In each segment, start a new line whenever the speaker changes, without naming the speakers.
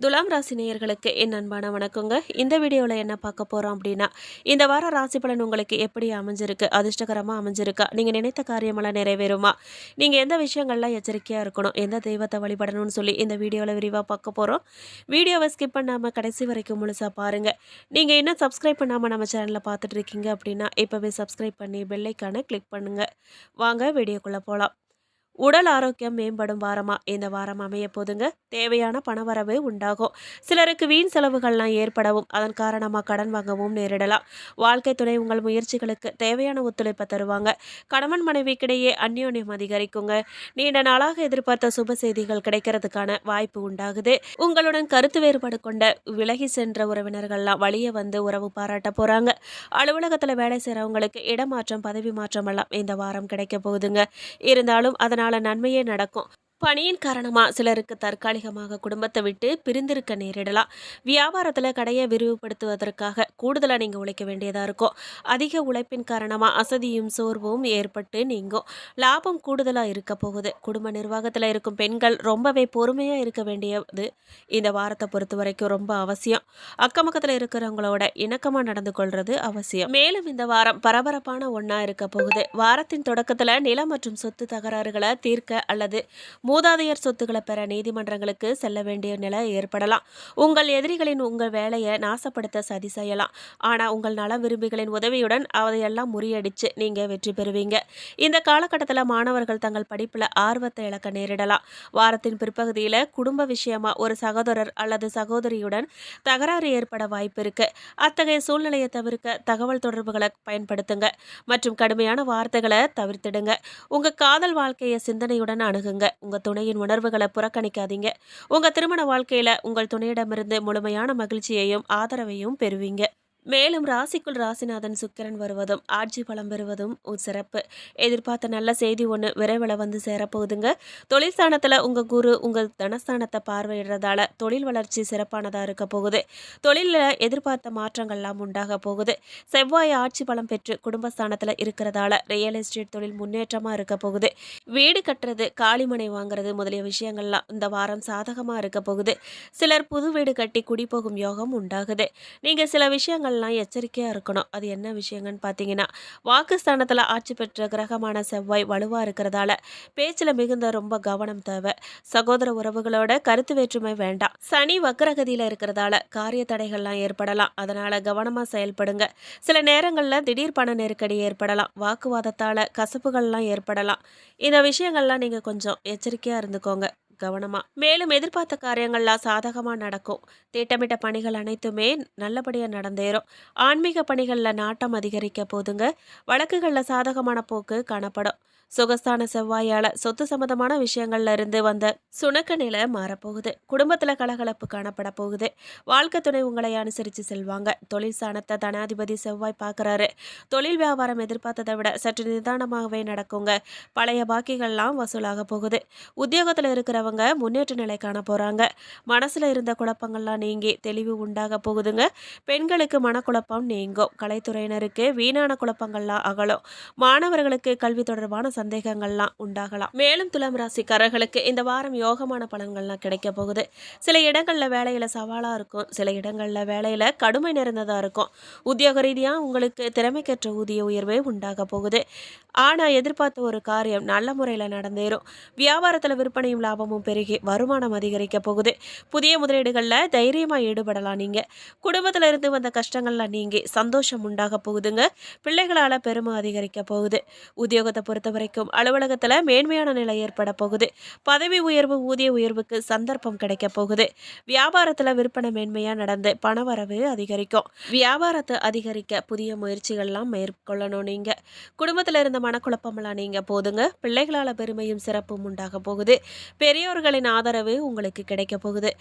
துலாம் ராசி நேயர்களுக்கு என் அன்பான வணக்கங்க. இந்த வீடியோவில் என்ன பார்க்க போகிறோம் அப்படின்னா, இந்த வார ராசி பலன் உங்களுக்கு எப்படி அமைஞ்சிருக்கு? அதிர்ஷ்டகரமாக அமைஞ்சிருக்கா? நீங்கள் நினைத்த காரியமெல்லாம் நிறைவேறுமா? நீங்கள் எந்த விஷயங்கள்லாம் எச்சரிக்கையாக இருக்கணும்? எந்த தெய்வத்தை வழிபடணும்னு சொல்லி இந்த வீடியோவில் விரிவாக பார்க்க போகிறோம். வீடியோவை ஸ்கிப் பண்ணாமல் கடைசி வரைக்கும் முழுசாக பாருங்கள். நீங்கள் இன்னும் சப்ஸ்கிரைப் பண்ணாமல் நம்ம சேனலில் பார்த்துட்டு இருக்கீங்க அப்படின்னா, இப்போவே சப்ஸ்கிரைப் பண்ணி பெல்லைக்கான கிளிக் பண்ணுங்கள். வாங்க வீடியோக்குள்ளே போகலாம். உடல் ஆரோக்கியம் மேம்படும் வாரமா இந்த வாரம் அமைய போதுங்க. தேவையான பணவரவு உண்டாகும். சிலருக்கு வீண் செலவுகள்லாம் ஏற்படவும் அதன் காரணமாக கடன் வாங்கவும் நேரிடலாம். வாழ்க்கை துணை உங்கள் முயற்சிகளுக்கு தேவையான ஒத்துழைப்பை தருவாங்க. கணவன் மனைவிக்கிடையே அந்யோன்யம் அதிகரிக்குங்க. நீண்ட நாளாக எதிர்பார்த்த சுப செய்திகள் கிடைக்கிறதுக்கான வாய்ப்பு உண்டாகுது. உங்களுடன் கருத்து வேறுபாடு கொண்ட விலகி சென்ற உறவினர்கள்லாம் வழியே வந்து உறவு பாராட்ட போறாங்க. அலுவலகத்தில் வேலை செய்கிறவங்களுக்கு இடமாற்றம் பதவி மாற்றம் எல்லாம் இந்த வாரம் கிடைக்க போகுதுங்க. இருந்தாலும் அதனால் நன்மையே நடக்கும். பணியின் காரணமா சிலருக்கு தற்காலிகமாக குடும்பத்தை விட்டு பிரிந்திருக்க நேரிடலாம். வியாபாரத்தில் கடையை விரிவுபடுத்துவதற்காக கூடுதலாக நீங்கள் உழைக்க வேண்டியதாக இருக்கும். அதிக உழைப்பின் காரணமாக அசதியும் சோர்வும் ஏற்பட்டு நீங்கும். லாபம் கூடுதலாக இருக்க போகுது. குடும்ப நிர்வாகத்தில் இருக்கும் பெண்கள் ரொம்பவே பொறுமையாக இருக்க வேண்டியது இந்த வாரத்தை பொறுத்த வரைக்கும் ரொம்ப அவசியம். அக்கமக்கத்தில் இருக்கிறவங்களோட இணக்கமாக நடந்து கொள்வது அவசியம். மேலும் இந்த வாரம் பரபரப்பான ஒன்றா இருக்க போகுது. வாரத்தின் தொடக்கத்தில் நிலம் மற்றும் சொத்து தகராறுகளை தீர்க்க அல்லது மூதாதையர் சொத்துக்களை பெற நீதிமன்றங்களுக்கு செல்ல வேண்டிய நிலை ஏற்படலாம். உங்கள் எதிரிகளின் உங்கள் வேலையை நாசப்படுத்த சதி செய்யலாம். ஆனால் உங்கள் நல விரும்பிகளின் உதவியுடன் அதையெல்லாம் முறியடிச்சு நீங்கள் வெற்றி பெறுவீங்க. இந்த காலகட்டத்தில் மாணவர்கள் தங்கள் படிப்பில் ஆர்வத்தை இழக்க நேரிடலாம். வாரத்தின் பிற்பகுதியில் குடும்ப விஷயமா ஒரு சகோதரர் அல்லது சகோதரியுடன் தகராறு ஏற்பட வாய்ப்பு இருக்கு. அத்தகைய சூழ்நிலையை தவிர்க்க தகவல் தொடர்புகளை பயன்படுத்துங்க மற்றும் கடுமையான வார்த்தைகளை தவிர்த்திடுங்க. உங்கள் காதல் வாழ்க்கையை சிந்தனையுடன் அணுகுங்க. உங்கள் துணையின் உணர்வுகளை புறக்கணிக்காதீங்க. உங்கள் திருமண வாழ்க்கையில் உங்கள் துணையிடமிருந்து முழுமையான மகிழ்ச்சியையும் ஆதரவையும் பெறுவீங்க. மேலும் ராசிக்குள் ராசிநாதன் சுக்கிரன் வருவதும் ஆட்சி பலம் பெறுவதும் ஒரு சிறப்பு. எதிர்பார்த்த நல்ல செய்தி ஒன்று விரைவில் வந்து சேரப்போகுதுங்க. தொழில் ஸ்தானத்தில் உங்கள் குரு உங்கள் தனஸ்தானத்தை பார்வையிடுறதால தொழில் வளர்ச்சி சிறப்பானதாக இருக்க போகுது. தொழிலில் எதிர்பார்த்த மாற்றங்கள்லாம் உண்டாக போகுது. செவ்வாய் ஆட்சி பலம் பெற்று குடும்பஸ்தானத்தில் இருக்கிறதால ரியல் எஸ்டேட் தொழில் முன்னேற்றமாக இருக்க போகுது. வீடு கட்டுறது காலிமனை வாங்குறது முதலிய விஷயங்கள்லாம் இந்த வாரம் சாதகமாக இருக்க போகுது. சிலர் புது வீடு கட்டி குடிபோகும் யோகம் உண்டாகுது. நீங்கள் சில விஷயங்கள் எச்சரிக்கையாக இருக்கணும். அது என்ன விஷயங்கன்னு பார்த்தீங்கன்னா, வாக்குஸ்தானத்தில் ஆட்சி பெற்ற கிரகமான செவ்வாய் வலுவாக இருக்கிறதால பேச்சில் மிகுந்த ரொம்ப கவனம் தேவை. சகோதர உறவுகளோட கருத்து வேற்றுமை வேண்டாம். சனி வக்ரகதியில் இருக்கிறதால காரிய தடைகள்லாம் ஏற்படலாம். அதனால கவனமாக செயல்படுங்க. சில நேரங்களில் திடீர் பண நெருக்கடி ஏற்படலாம். வாக்குவாதத்தால் கசப்புகள்லாம் ஏற்படலாம். இந்த விஷயங்கள்லாம் நீங்கள் கொஞ்சம் எச்சரிக்கையாக இருந்துக்கோங்க. கவனமா. மேலும் எதிர்பார்த்த காரியங்கள்லாம் சாதகமாக நடக்கும். திட்டமிட்ட பணிகள் அனைத்துமே நல்லபடியாக நடந்தேறும். ஆன்மீக பணிகளில் நாட்டம் அதிகரிக்க போதுங்க. வழக்குகளில் சாதகமான போக்கு காணப்படும். சுகஸ்தான செவ்வாயால் சொத்து சம்பந்தமான விஷயங்கள்ல இருந்து வந்த சுணக்க நிலை மாறப்போகுது. குடும்பத்தில் கலகலப்பு காணப்பட போகுது. வாழ்க்கை துணை உங்களை அனுசரித்து செல்வாங்க. தொழில் ஸ்தானத்தை தனாதிபதி செவ்வாய் பார்க்குறாரு. தொழில் வியாபாரம் எதிர்பார்த்ததை விட சற்று நிதானமாகவே நடக்குங்க. பழைய பாக்கிகள்லாம் வசூலாக போகுது. உத்தியோகத்தில் இருக்கிறவங்க முன்னேற்ற நிலை காண போகிறாங்க. மனசில் இருந்த குழப்பங்கள்லாம் நீங்கி தெளிவு உண்டாக போகுதுங்க. பெண்களுக்கு மனக்குழப்பம் நீங்கும். கலைத்துறையினருக்கு வீணான குழப்பங்கள்லாம் அகலும். மாணவர்களுக்கு கல்வி தொடர்பான சந்தேகங்கள்லாம் உண்டாகலாம். மேலும் துலாம் ராசிக்காரர்களுக்கு இந்த வாரம் யோகமான பலன்கள்லாம் கிடைக்க போகுது. சில இடங்களில் வேலையில் சவாலாக இருக்கும். சில இடங்களில் வேலையில் கடுமை நிறைந்ததாக இருக்கும். உத்தியோக ரீதியாக உங்களுக்கு திறமைக்கேற்ற ஊதிய உயர்வு உண்டாக போகுது. ஆனால் எதிர்பார்த்த ஒரு காரியம் நல்ல முறையில் நடந்தேறும். வியாபாரத்தில் விற்பனையும் லாபமும் பெருகி வருமானம் அதிகரிக்க போகுது. புதிய முதலீடுகளில் தைரியமாக ஈடுபடலாம். நீங்கள் குடும்பத்தில் இருந்து வந்த கஷ்டங்கள்லாம் நீங்கி சந்தோஷம் உண்டாக போகுதுங்க. பிள்ளைகளால் பெருமை அதிகரிக்க போகுது. உத்தியோகத்தை பொறுத்த வரைக்கும் அலுவலகத்தில் மேன்மையான நிலை ஏற்பட போகுது. பதவி உயர்வு ஊதிய உயர்வுக்கு சந்தர்ப்பம் கிடைக்க போகுது. வியாபாரத்தில் விற்பனை மேன்மையாக நடந்து பணவரவு அதிகரிக்கும். வியாபாரத்தை அதிகரிக்க புதிய முயற்சிகள்லாம் மேற்கொள்ளணும். நீங்கள் குடும்பத்தில் இருந்த மனக்குழப்பமெல்லாம் நீங்கள் போதுங்க. பிள்ளைகளால் பெருமையும் சிறப்பும் உண்டாக போகுது. பெரியோர்களின் ஆதரவு உங்களுக்கு கிடைக்க போகுது.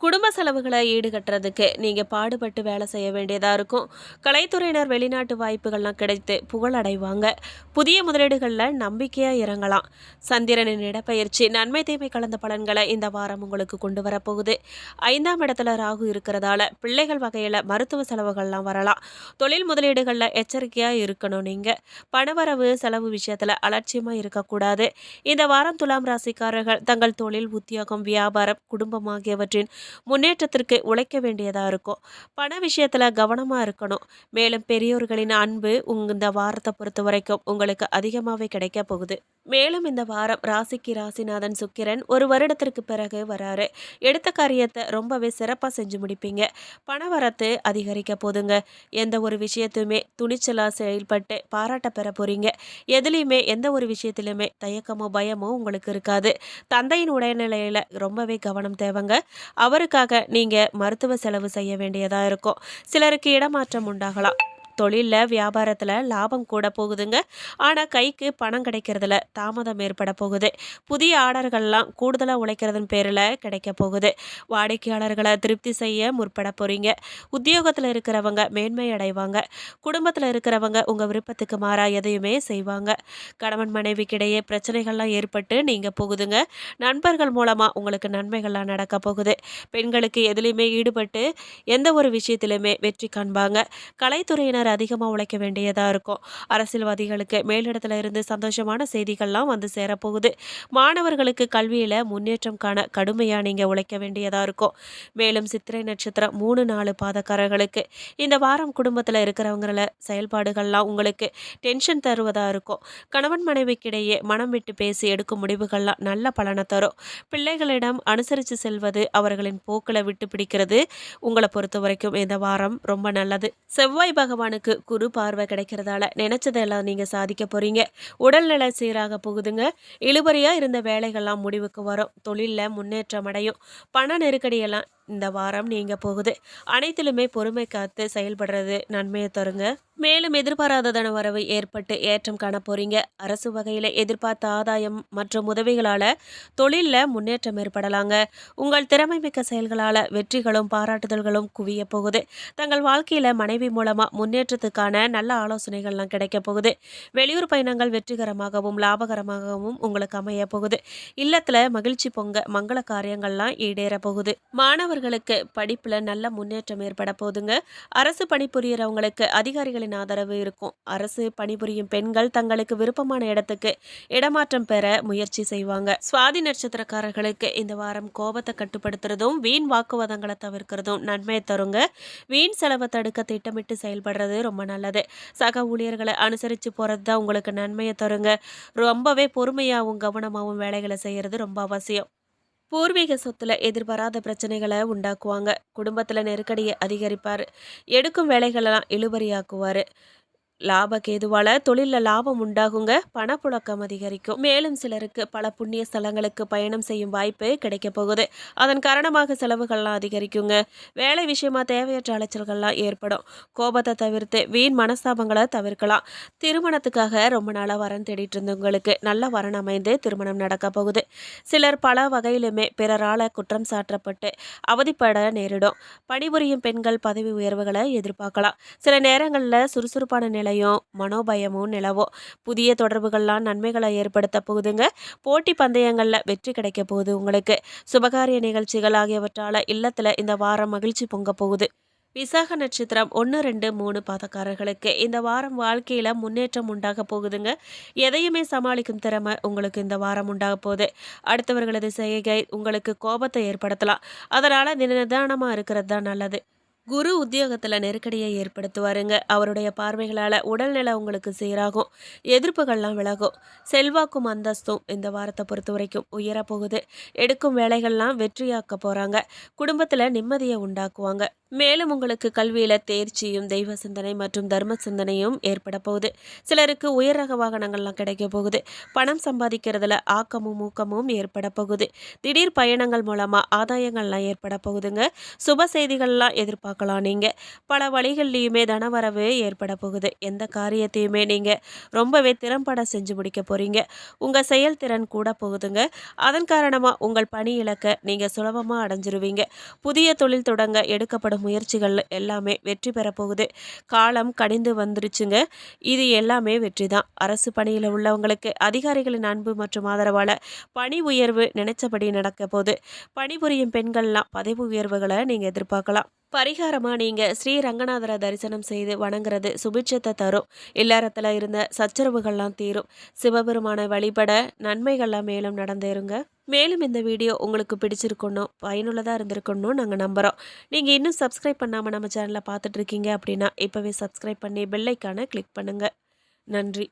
குடும்ப செலவுகளை ஈடுகட்டுறதுக்கு நீங்கள் பாடுபட்டு வேலை செய்ய வேண்டியதாக இருக்கும். கலைத்துறையினர் வெளிநாட்டு வாய்ப்புகள்லாம் கிடைத்து புகழடைவாங்க. புதிய முதலீடுகளில் நம்பிக்கையாக இறங்கலாம். சந்திரனின் இடப்பெயர்ச்சி நன்மை தீமை கலந்த பலன்களை இந்த வாரம் உங்களுக்கு கொண்டு வரப்போகுது. 5ஆம் இடத்துல ராகு இருக்கிறதால பிள்ளைகள் வகையில் மருத்துவ செலவுகள்லாம் வரலாம். தொழில் முதலீடுகளில் எச்சரிக்கையாக இருக்கணும். நீங்கள் பணவரவு செலவு விஷயத்தில் அலட்சியமாக இருக்கக்கூடாது. இந்த வாரம் துலாம் ராசிக்காரர்கள் தங்கள் தொழில் உத்தியோகம் வியாபாரம் குடும்பம் ஆகியவற்றின் முன்னேற்றத்திற்கு உழைக்க வேண்டியதா இருக்கும். பண விஷயத்துல கவனமா இருக்கணும். மேலும் பெரியோர்களின் அன்பு இந்த வாரத்தை பொறுத்த வரைக்கும் உங்களுக்கு அதிகமாவே கிடைக்க போகுது. மேலும் இந்த வாரம் ராசிக்கு ராசிநாதன் சுக்கிரன் ஒரு வருடத்திற்கு பிறகு வராரு. எடுத்த காரியத்தை ரொம்பவே சிறப்பா செஞ்சு முடிப்பீங்க. பணவரத்து அதிகரிக்க போதுங்க. எந்த ஒரு விஷயத்தையுமே துணிச்சலா செயல்பட்டு பாராட்ட பெற போறீங்க. எதுலேயுமே எந்த ஒரு விஷயத்திலுமே தயக்கமோ பயமோ உங்களுக்கு இருக்காது. தந்தையின் உடல்நிலையில ரொம்பவே கவனம் தேவைங்க. அவருக்காக நீங்க மருத்துவ செலவு செய்ய வேண்டியதா இருக்கும். சிலருக்கு இடமாற்றம் உண்டாகலாம். தொழில்ல வியாபாரத்துல லாபம் கூட போகுதுங்க. ஆனா கைக்கு பணம் கிடைக்கிறதுல தாமதம் ஏற்பட போகுது. புதிய ஆர்டர்கள்லாம் கூடுதலா உழைக்கிறதன் பேர்ல கிடைக்க போகுது. வாடிக்கையாளர்களை திருப்தி செய்ய முற்பட போறீங்க. உத்தியோகத்துல இருக்கிறவங்க மேன்மை அடைவாங்க. குடும்பத்துல இருக்கிறவங்க உங்க விருப்பத்துக்கு மாறா எதையுமே செய்வாங்க. கணவன் மனைவிக்கிடையே பிரச்சனைகள்லாம் ஏற்பட்டு நீங்க போகுதுங்க. நண்பர்கள் மூலமா உங்களுக்கு நன்மைகள்லாம் நடக்க போகுது. பெண்களுக்கு எதுலையுமே ஈடுபட்டு எந்த ஒரு விஷயத்திலுமே வெற்றி காண்பாங்க. கலைத்துறையினர் அதிகமாக உழைக்க வேண்டியதா இருக்கும். அரசியல்வாதிகளுக்கு மேலிடத்துல இருந்து சந்தோஷமான செய்திகள்லாம் வந்து சேரப்போகுது. மாணவர்களுக்கு கல்வியில முன்னேற்றம் காண கடுமையா நீங்க உழைக்க வேண்டியதா இருக்கும். மேலும் சித்திரை நட்சத்திரம் 3-4 பாதக்காரர்களுக்கு இந்த வாரம் குடும்பத்துல இருக்கிறவங்கள செயல்பாடுகள்லாம் உங்களுக்கு டென்ஷன் தருவதா இருக்கும். கணவன் மனைவிக்கிடையே மனம் விட்டு பேசி எடுக்கும் முடிவுகள்லாம் நல்ல பலனை தரும். பிள்ளைகளிடம் அனுசரித்து செல்வது, அவர்களின் போக்கில் விட்டு பிடிக்கிறது உங்களை பொறுத்த வரைக்கும் இந்த வாரம் ரொம்ப நல்லது. செவ்வாய் பகவானுக்கு குரு பார்வை கிடைக்கிறதால நினைச்சதெல்லாம் நீங்க சாதிக்க போறீங்க. உடல்நிலை சீராக போகுதுங்க. இழுபறியா இருந்த வேலைகள்லாம் முடிவுக்கு வரும். தொழில்ல முன்னேற்றம் அடையும். பண நெருக்கடியெல்லாம் இந்த வாரம் நீங்க போகுது. அனைத்திலுமே பொறுமை காத்து செயல்படுறது நன்மையை தருங்க. மேலும் எதிர்பாராத தன வரவு ஏற்பட்டு ஏற்றம் காண போறீங்க. அரசு வகையில எதிர்பார்த்த ஆதாயம் மற்றும் உதவிகளால தொழில்ல முன்னேற்றம் ஏற்படலாங்க. உங்கள் திறமை மிக்க செயல்களால வெற்றிகளும் பாராட்டுதல்களும் குவிய போகுது. தங்கள் வாழ்க்கையில மனைவி மூலமா முன்னேற்றத்துக்கான நல்ல ஆலோசனைகள்லாம் கிடைக்க போகுது. வெளியூர் பயணங்கள் வெற்றிகரமாகவும் லாபகரமாகவும் உங்களுக்கு அமைய போகுது. இல்லத்துல மகிழ்ச்சி பொங்க மங்கள காரியங்கள்லாம் ஈடேற போகுது. மாணவர்களுக்கு படிப்புல நல்ல முன்னேற்றம் ஏற்பட போதுங்க. அரசு பணிபுரியறவங்களுக்கு அதிகாரிகளின் ஆதரவு இருக்கும். அரசு பணிபுரியும் பெண்கள் தங்களுக்கு விருப்பமான இடத்துக்கு இடமாற்றம் பெற முயற்சி செய்வாங்க. சுவாதி நட்சத்திரக்காரர்களுக்கு இந்த வாரம் கோபத்தை கட்டுப்படுத்துறதும் வீண் வாக்குவாதங்களை தவிர்க்கிறதும் நன்மையை தருங்க. வீண் செலவை தடுக்க திட்டமிட்டு செயல்படுறது ரொம்ப நல்லது. சக ஊழியர்களை அனுசரித்து போறது தான் உங்களுக்கு நன்மையை தருங்க. ரொம்பவே பொறுமையாகவும் கவனமாகவும் வேலைகளை செய்யறது ரொம்ப அவசியம். பூர்வீக சொத்துல எதிர்பாராத பிரச்சனைகளை உண்டாக்குவாங்க. குடும்பத்துல நெருக்கடியை அதிகரிப்பாரு. எடுக்கும் வேலைகளெல்லாம் இழுபறியாக்குவாரு. லாபகேதுவால தொழில்ல லாபம் உண்டாகுங்க. பணப்புழக்கம் அதிகரிக்கும். மேலும் சிலருக்கு பல புண்ணிய ஸ்தலங்களுக்கு பயணம் செய்யும் வாய்ப்பு கிடைக்க போகுது. அதன் காரணமாக செலவுகள்லாம் அதிகரிக்குங்க. வேலை விஷயமா தேவையற்ற அலைச்சல்கள்லாம் ஏற்படும். கோபத்தை தவிர்த்து வீண் மனஸ்தாபங்களை தவிர்க்கலாம். திருமணத்துக்காக ரொம்ப நாளா வரன் தேடிட்டு இருந்தவங்களுக்கு நல்ல வரன் அமைந்து திருமணம் நடக்க போகுது. சிலர் பல வகையிலுமே பிறரால குற்றம் சாட்டப்பட்டு அவதிப்பட நேரிடும். பணிபுரியும் பெண்கள் பதவி உயர்வுகளை எதிர்பார்க்கலாம். சில நேரங்களில் சுறுசுறுப்பான நிலையும் மனோபயமும் நிலவும். புதிய தொடர்புகள்லாம் நன்மைகளை ஏற்படுத்த போகுதுங்க. போட்டி பந்தயங்கள்ல வெற்றி கிடைக்க போகுது உங்களுக்கு. சுபகாரிய நிகழ்ச்சிகள் ஆகியவற்றால இல்லத்துல இந்த வாரம் மகிழ்ச்சி பொங்க போகுது. விசாக நட்சத்திரம் 1-2-3 பாதக்காரர்களுக்கு இந்த வாரம் வாழ்க்கையில முன்னேற்றம் உண்டாக போகுதுங்க. எதையுமே சமாளிக்கும் திறமை உங்களுக்கு இந்த வாரம் உண்டாக போகுது. அடுத்தவர்களது செய்கை உங்களுக்கு கோபத்தை ஏற்படுத்தலாம். அதனால நிதானமா இருக்கிறது தான் நல்லது. குரு உத்தியோகத்துல நெருக்கடியை ஏற்படுத்துவாருங்க. அவருடைய பார்வைகளால உடல்நிலை உங்களுக்கு சீராகும். எதிர்ப்புகள்லாம் விலகும். செல்வாக்கும் அந்தஸ்தும் இந்த வாரத்தை பொறுத்த வரைக்கும் உயர போகுது. எடுக்கும் வேலைகள்லாம் வெற்றியாக்க போறாங்க. குடும்பத்துல நிம்மதியை உண்டாக்குவாங்க. மேலும் உங்களுக்கு கல்வியில தேர்ச்சியும் தெய்வ சிந்தனை மற்றும் தர்ம சிந்தனையும் ஏற்பட போகுது. சிலருக்கு உயர் ரக வாகனங்கள்லாம் கிடைக்க போகுது. பணம் சம்பாதிக்கிறதுல ஆக்கமும் ஊக்கமும் ஏற்பட போகுது. திடீர் பயணங்கள் மூலமா ஆதாயங்கள்லாம் ஏற்பட போகுதுங்க. சுப செய்திகள்லாம் எதிர்பார்க்கலாம் நீங்க. பல வழிகள்லையுமே தனவரவு ஏற்பட போகுது. எந்த காரியத்தையுமே நீங்க ரொம்பவே திறம்பட செஞ்சு முடிக்க போறீங்க. உங்க செயல்திறன் கூட போகுதுங்க. அதன் காரணமா உங்கள் பணி இலக்க நீங்க சுலபமா அடைஞ்சிருவீங்க. புதிய தொழில் தொடங்க எடுக்கப்படும் முயற்சிகள் எல்லாமே வெற்றி பெற போகுது. காலம் கனிந்து வந்துருச்சுங்க. இது எல்லாமே வெற்றி தான். அரசு பணியில் உள்ளவங்களுக்கு அதிகாரிகளின் அன்பு மற்றும் ஆதரவால பணி உயர்வு நினைச்சபடி நடக்க போகுது. பணிபுரியும் பெண்கள்லாம் பதவி உயர்வுகளை நீங்க எதிர்பார்க்கலாம். பரிகாரமா நீங்க ஸ்ரீ ரங்கநாதரை தரிசனம் செய்து வணங்குறது சுபிட்சத்தை தரும். இல்லறத்துல இருந்த சச்சரவுகள்லாம் தீரும். சிவபெருமானை வழிபட நன்மைகள்லாம் மேலும் நடந்தேறுங்க. மேலும் இந்த வீடியோ உங்களுக்கு பிடிச்சிருக்கணும், பயனுள்ளதா இருந்திருக்கணும் நாங்க நம்புறோம். நீங்க இன்னும் சப்ஸ்கிரைப் பண்ணாம நம்ம சேனலை பார்த்துட்டு இருக்கீங்க அப்படின்னா இப்பவே சப்ஸ்கிரைப் பண்ணி பெல் ஐக்கானை கிளிக் பண்ணுங்க. நன்றி.